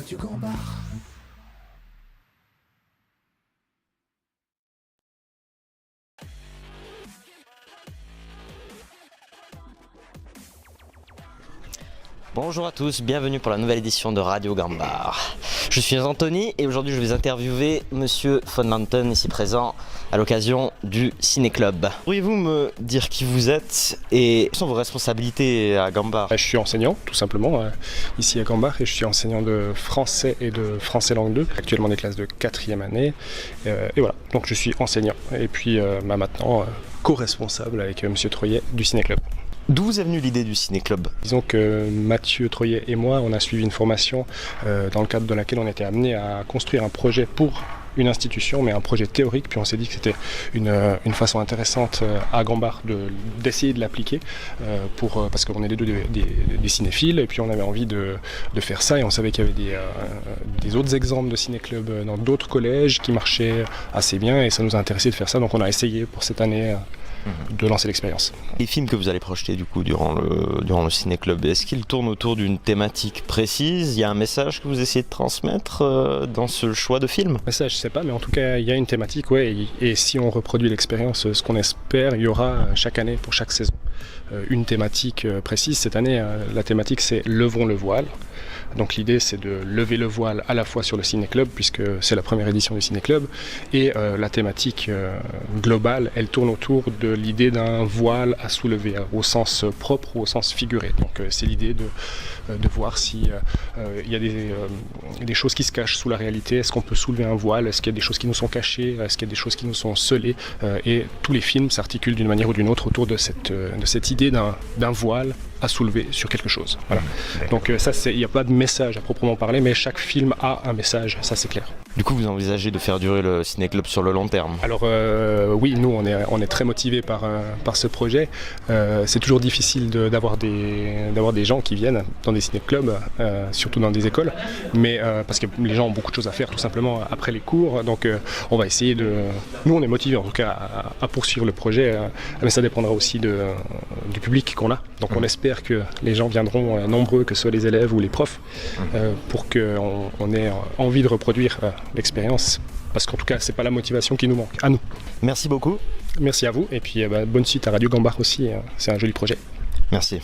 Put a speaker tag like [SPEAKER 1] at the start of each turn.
[SPEAKER 1] Radio Gambard.
[SPEAKER 2] Bonjour à tous, bienvenue pour la nouvelle édition de Radio Gambard. Je suis Anthony et aujourd'hui je vais interviewer Monsieur von Lanten, ici présent, à l'occasion du Ciné-Club. Pourriez-vous me dire qui vous êtes et quelles sont vos responsabilités à Gambard?
[SPEAKER 3] Je suis enseignant, tout simplement, ici à Gambard, et je suis enseignant de français et de français langue 2, actuellement des classes de 4e année. Et voilà, donc je suis enseignant et puis maintenant co-responsable avec Monsieur Troyet du Ciné-Club.
[SPEAKER 2] D'où vous est venue l'idée du Ciné-Club?
[SPEAKER 3] Disons que Mathieu Troyet et moi, on a suivi une formation dans le cadre de laquelle on était amené à construire un projet pour une institution, mais un projet théorique, puis on s'est dit que c'était une façon intéressante à Gambard d'essayer de l'appliquer, parce qu'on est les deux des cinéphiles, et puis on avait envie de faire ça, et on savait qu'il y avait des autres exemples de ciné-club dans d'autres collèges qui marchaient assez bien, et ça nous a intéressé de faire ça, donc on a essayé pour cette année de lancer l'expérience.
[SPEAKER 2] Les films que vous allez projeter du coup durant le Ciné-Club, est-ce qu'ils tournent autour d'une thématique précise? Il y a un message que vous essayez de transmettre dans ce choix de film?
[SPEAKER 3] Ça, je sais pas, mais en tout cas, il y a une thématique, ouais, et si on reproduit l'expérience, ce qu'on espère, il y aura chaque année, pour chaque saison, une thématique précise. Cette année, la thématique, c'est « Levons le voile ». Donc l'idée, c'est de lever le voile à la fois sur le Ciné-Club, puisque c'est la première édition du Ciné-Club, et la thématique globale, elle tourne autour de l'idée d'un voile à soulever, au sens propre ou au sens figuré. Donc c'est l'idée de voir si il y a des choses qui se cachent sous la réalité. Est-ce qu'on peut soulever un voile? Est-ce qu'il y a des choses qui nous sont cachées? Est-ce qu'il y a des choses qui nous sont scellées? Et tous les films s'articulent d'une manière ou d'une autre autour de cette idée d'un voile à soulever sur quelque chose. Voilà. Donc ça, il n'y a pas de message à proprement parler, mais chaque film a un message, ça c'est clair.
[SPEAKER 2] Du coup, vous envisagez de faire durer le Ciné-Club sur le long terme?
[SPEAKER 3] Alors oui, nous on est très motivés par ce projet. C'est toujours difficile d'avoir des gens qui viennent dans des ciné-clubs, surtout dans des écoles, mais parce que les gens ont beaucoup de choses à faire tout simplement après les cours. Donc on va essayer nous on est motivés en tout cas à poursuivre le projet, mais ça dépendra aussi du public qu'on a. Donc on espère que les gens viendront nombreux, que ce soit les élèves ou les profs, pour qu'on ait envie de reproduire l'expérience, parce qu'en tout cas c'est pas la motivation qui nous manque, à nous.
[SPEAKER 2] Merci beaucoup.
[SPEAKER 3] Merci à vous, et puis bonne suite à Radio Gambard aussi, c'est un joli projet.
[SPEAKER 2] Merci.